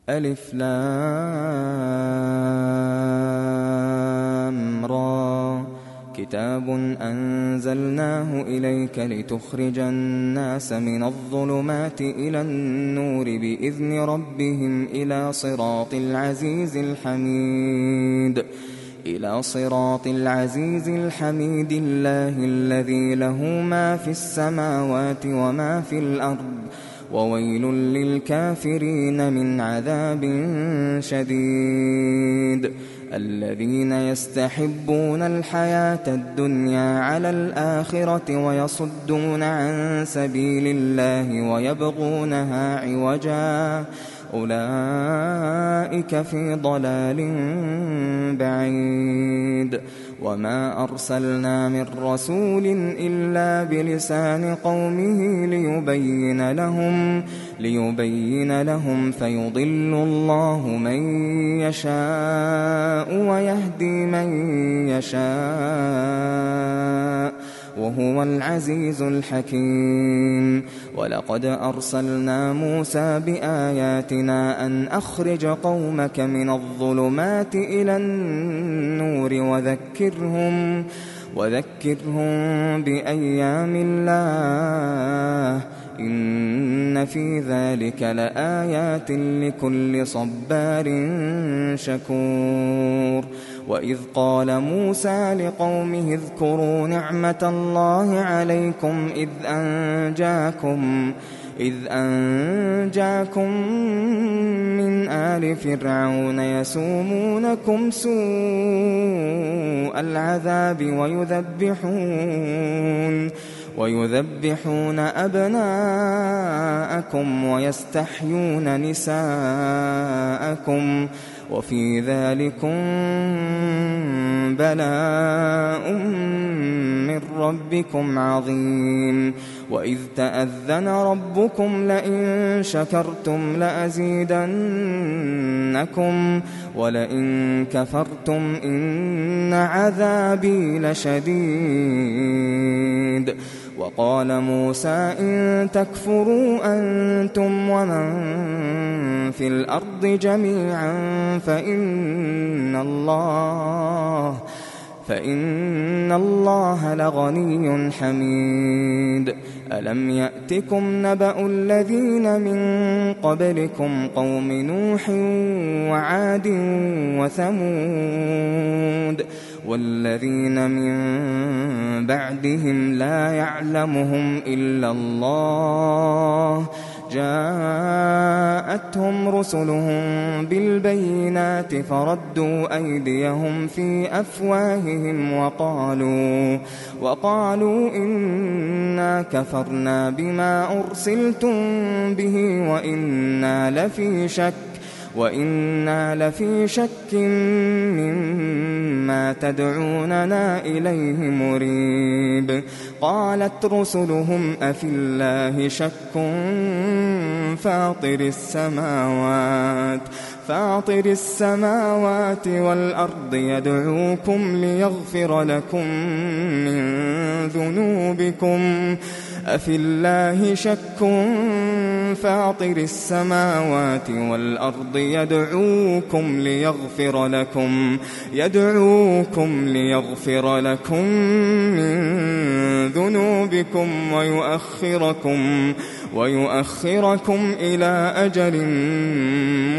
ألف لام را كتاب أنزلناه إليك لتخرج الناس من الظلمات إلى النور بإذن ربهم إلى صراط العزيز الحميد الله الذي له ما في السماوات وما في الأرض وويل للكافرين من عذاب شديد الذين يستحبون الحياة الدنيا على الآخرة ويصدون عن سبيل الله ويبغونها عوجا أولئك في ضلال بعيد وما أرسلنا من رسول إلا بلسان قومه ليبين لهم فيضل الله من يشاء ويهدي من يشاء وهو العزيز الحكيم ولقد أرسلنا موسى بآياتنا أن أخرج قومك من الظلمات إلى النور وذكرهم بأيام الله إن في ذلك لآيات لكل صبار شكور وإذ قال موسى لقومه اذكروا نعمة الله عليكم إذ أنجاكم من آل فرعون يسومونكم سوء العذاب ويذبحون أبناءكم ويستحيون نساءكم وفي ذلكم بلاء من ربكم عظيم وإذ تأذن ربكم لئن شكرتم لأزيدنكم ولئن كفرتم إن عذابي لشديد وقال موسى إن تكفروا أنتم ومن في الأرض جميعا فإن الله لغني حميد ألم يأتكم نبأ الذين من قبلكم قوم نوح وعاد وثمود والذين من بعدهم لا يعلمهم إلا الله جاءتهم رسلهم بالبينات فردوا أيديهم في أفواههم وقالوا إنا كفرنا بما أرسلتم به وإنا لفي شك مما تدعوننا إليه مريب قالت رسلهم أفي الله شك فاطر السماوات والأرض يدعوكم ليغفر لكم من ذنوبكم أفي الله شك فاطر السماوات والأرض يدعوكم ليغفر لكم من ذنوبكم ويؤخركم إلى أجل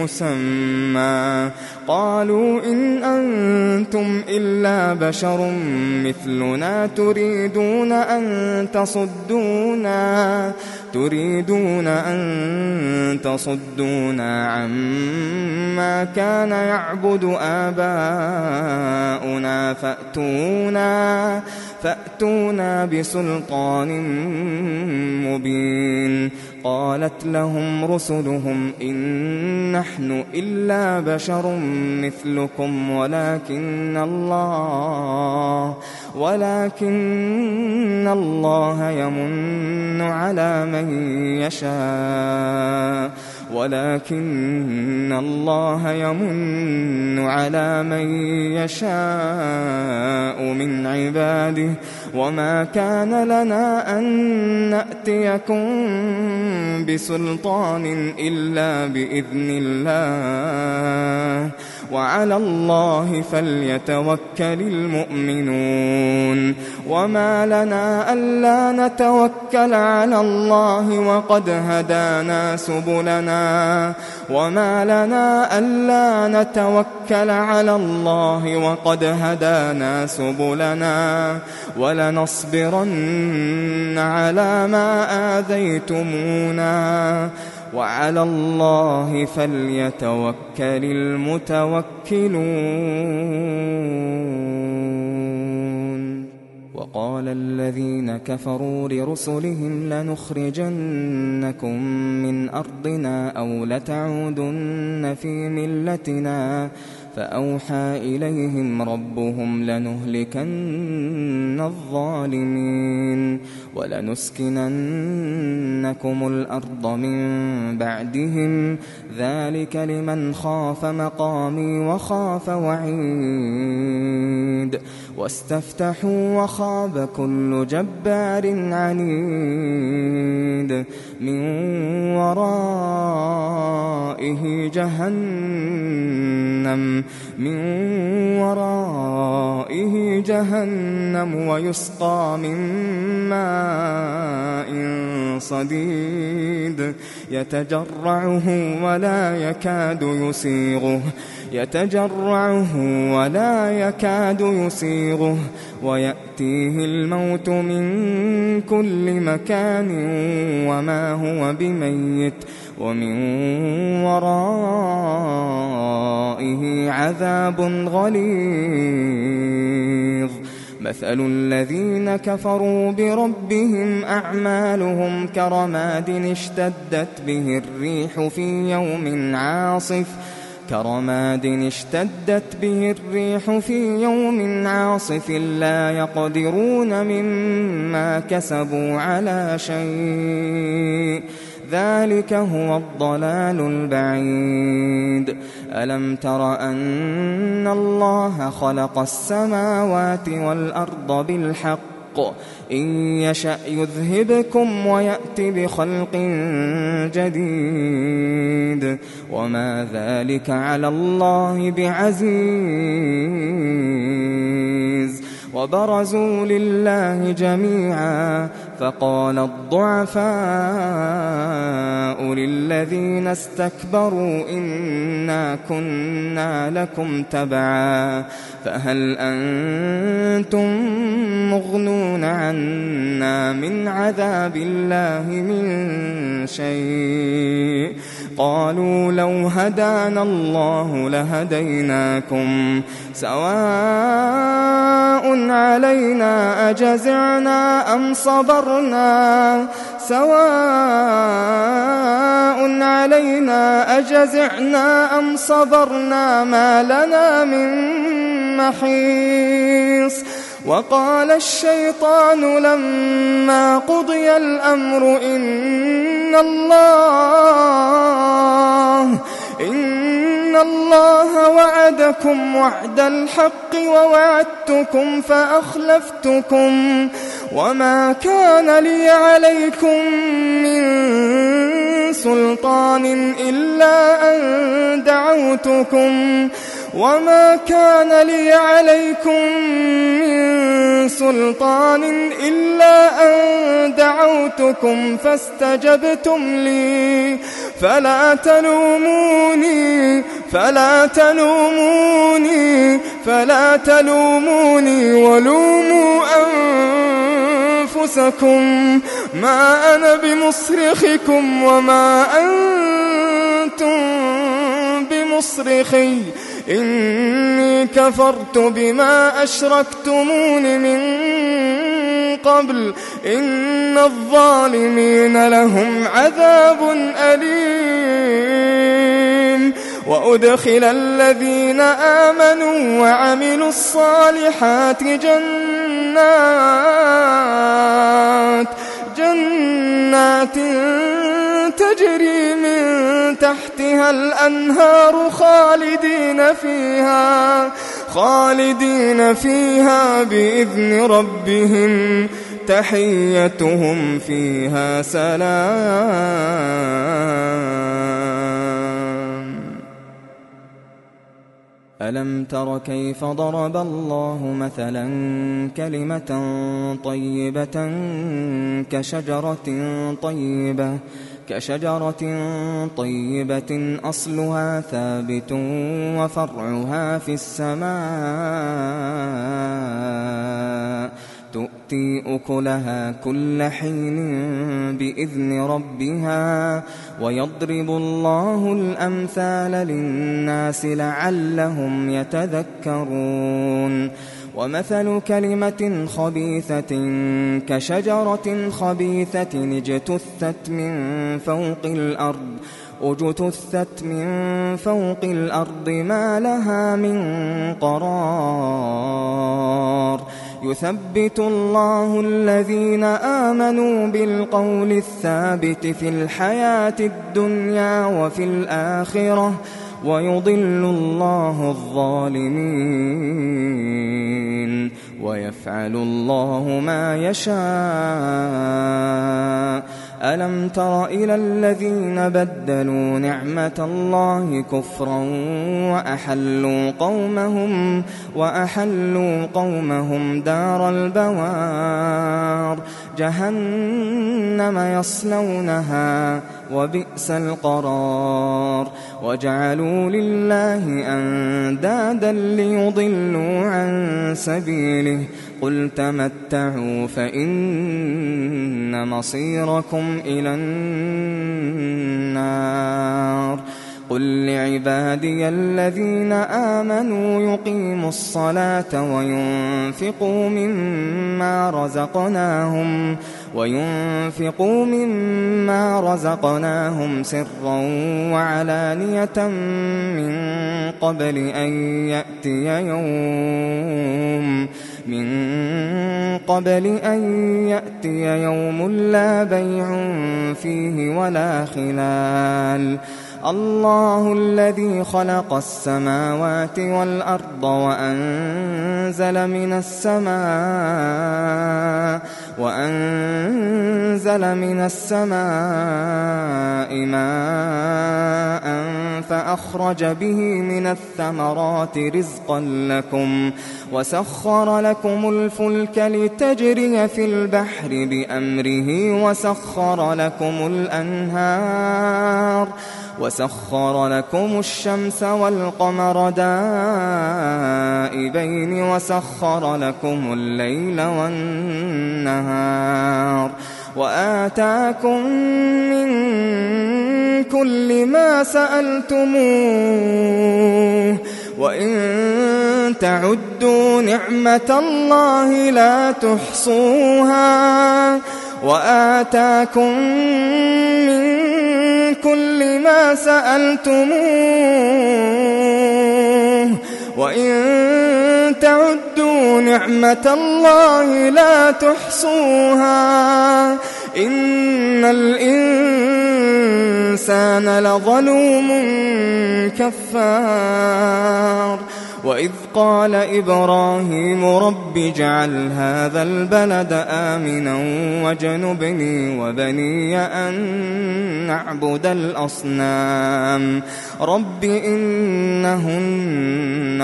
مسمى قالوا إن أنتم إلا بشر مثلنا تريدون أن تصدونا عما كان يعبد آباؤنا فأتونا بسلطان مبين قالت لهم رسلهم إن نحن إلا بشر مثلكم ولكن الله يمن على من يشاء ولكن الله يمن على من يشاء من عباده وما كان لنا أن نأتيكم بسلطان إلا بإذن الله وعلى الله فليتوكل المؤمنون وما لنا ألا نتوكل على الله وقد هدانا سبلنا وما لنا ألا نتوكل على الله وقد هدانا سبلنا ولنصبرن على ما آذيتمونا وعلى الله فليتوكل المتوكلون. وقال الذين كفروا لرسلهم لنخرجنكم من أرضنا أو لتعودن في ملتنا فأوحى إليهم ربهم لنهلكن الظالمين ولنسكننكم الأرض من بعدهم ذلك لمن خاف مقامي وخاف وعيد واستفتحوا وخاب كل جبار عنيد من ورائه جهنم ويسقى من ماء صديد يتجرعه ولا يكاد يسيغه ويأتيه الموت من كل مكان وما هو بميت ومن ورائه عذاب غليظ. مثل الذين كفروا بربهم أعمالهم كرماد اشتدت به الريح في يوم عاصف لا يقدرون مما كسبوا على شيء ذلك هو الضلال البعيد. ألم تر أن الله خلق السماوات والأرض بالحق إن يشأ يذهبكم ويأت بخلق جديد وما ذلك على الله بعزيز. وبرزوا لله جميعا فقال الضعفاء للذين استكبروا إنا كنا لكم تبعا فهل أنتم مغنون عنا من عذاب الله من شيء قالوا لو هدانا الله لهديناكم سواء علينا أجزعنا أم صبرنا ما لنا من محيص. وقال الشيطان لما قضي الأمر إن الله وعدكم وعد الحق ووعدتكم فأخلفتكم وما كان لي عليكم من سلطان إلا أن دعوتكم فاستجبتم لي فلا تلوموني ولوموا أنفسكم ما أنا بمصرخكم وما أنتم بمصرخي إني كفرت بما أشركتمون من قبل إن الظالمين لهم عذاب أليم. وأدخل الذين آمنوا وعملوا الصالحات جنات تجري من تحتها الأنهار خالدين فيها بإذن ربهم تحيتهم فيها سلام. ألم تر كيف ضرب الله مثلا كلمة طيبة كشجرة طيبة أصلها ثابت وفرعها في السماء تؤتي أكلها كل حين بإذن ربها ويضرب الله الأمثال للناس لعلهم يتذكرون. ومثل كلمة خبيثة كشجرة خبيثة اجتثت من فوق الأرض ما لها من قرار. يثبت الله الذين آمنوا بالقول الثابت في الحياة الدنيا وفي الآخرة ويضل الله الظالمين ويفعل الله ما يشاء. ألم تر إلى الذين بدلوا نعمة الله كفرا وأحلوا قومهم دار البوار جهنم يصلونها وبئس القرار. وجعلوا لله أندادا ليضلوا عن سبيله قل تمتعوا فإن مصيركم إلى النار. قل لعبادي الذين آمنوا يقيموا الصلاة وينفقوا مما رزقناهم سرا وعلانية من قبل أن يأتي يوم لا بيع فيه ولا خلال. الله الذي خلق السماوات والأرض وأنزل من السماء ماء فأخرج به من الثمرات رزقا لكم وسخر لكم الفلك لتجري في البحر بأمره وسخر لكم الشمس والقمر دائبين وسخر لكم الليل والنهار وآتاكم من كل ما سألتموه وإن تعدوا نعمة الله لا تحصوها. وآتاكم من كل ما سألتموه وإن تعدوا نعمة الله لا تحصوها. إن الإنسان لظلوم كفار. وإذ قال إبراهيم رب اجعل هذا البلد آمنا واجنبني وبني أن نعبد الأصنام. رب إنهن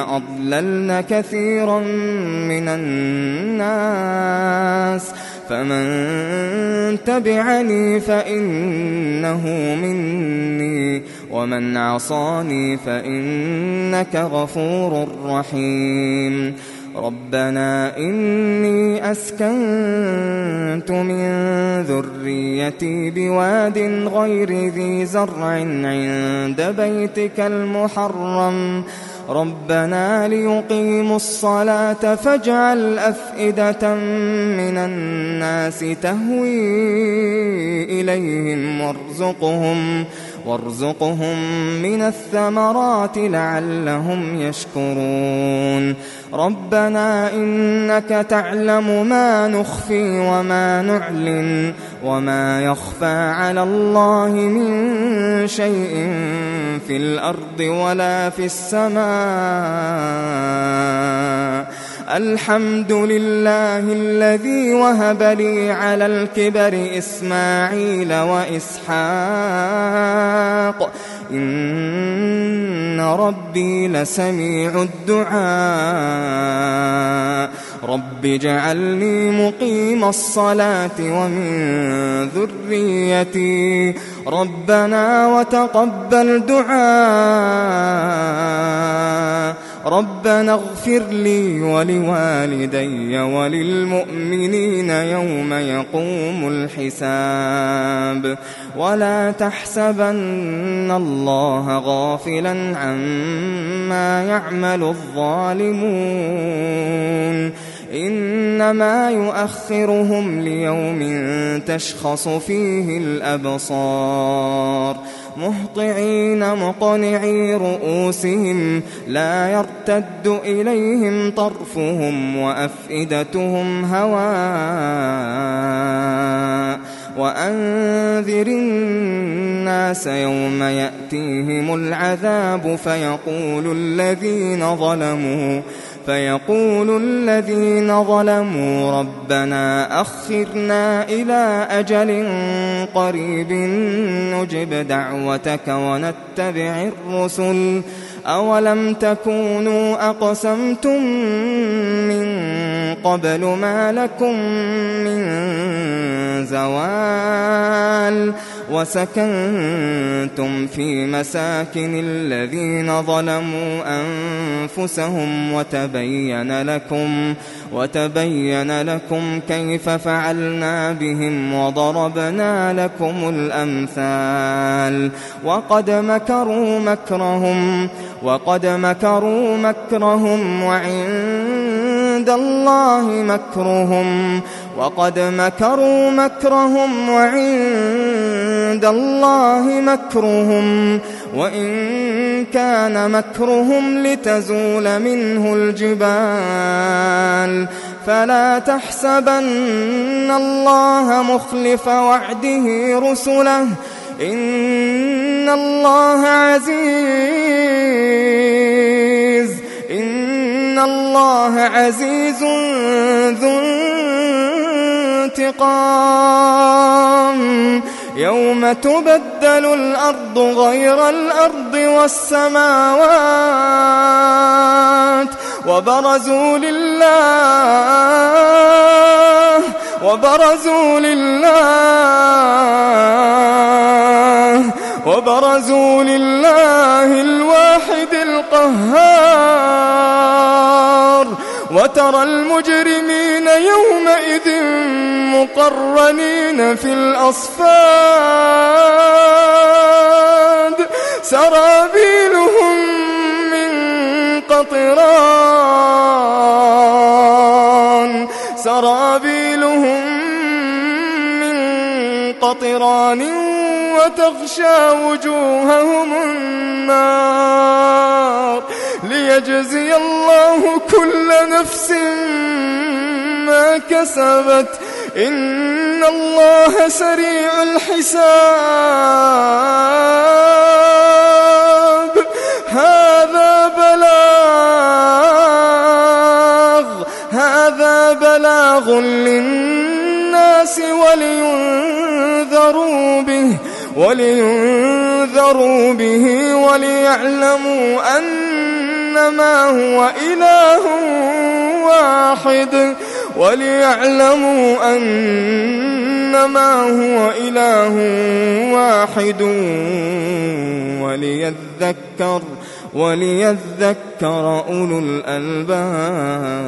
أضللن كثيرا من الناس فمن تبعني فإنه مني ومن عصاني فإنك غفور رحيم. ربنا إني أسكنت من ذريتي بواد غير ذي زرع عند بيتك المحرم ربنا ليقيموا الصلاة فاجعل أفئدة من الناس تهوي إليهم وارزقهم من الثمرات لعلهم يشكرون ربنا إنك تعلم ما نخفي وما نعلن وما يخفى على الله من شيء في الأرض ولا في السماء الحمد لله الذي وهب لي على الكبر إسماعيل وإسحاق إن ربي لسميع الدعاء رب اجعلني مقيم الصلاة ومن ذريتي ربنا وتقبل دعاء ربنا اغفر لي ولوالدي وللمؤمنين يوم يقوم الحساب ولا تحسبن الله غافلا عما يعمل الظالمون إنما يؤخرهم ليوم تشخص فيه الأبصار مهطعين مقنعي رؤوسهم لا يرتد إليهم طرفهم وأفئدتهم هواء وأنذر الناس يوم يأتيهم العذاب فيقول الذين ظلموا ربنا أخرنا إلى أجل قريب نجب دعوتك ونتبع الرسل أولم تكونوا أقسمتم من قبل ما لكم من زوال وسكنتم في مساكن الذين ظلموا أنفسهم وتبين لكم كيف فعلنا بهم وضربنا لكم الأمثال وقد مكروا مكرهم وعند الله مكرهم وإن كان مكرهم لتزول منه الجبال فلا تحسبن الله مخلف وعده رسله إن الله عزيز ذو انتقام يوم تبدل الأرض غير الأرض والسماوات وبرزوا لله الواحد القهار وترى المجرمين يومئذ مقرنين في الأصفاد سرابيلهم من قطران وتغشى وجوههم النار ليجزي الله كل نفس ما كسبت إن الله سريع الحساب هذا بلاغ للناس ولينذروا به وليعلموا أنما هو إله واحد وليذكر أولو الألباب.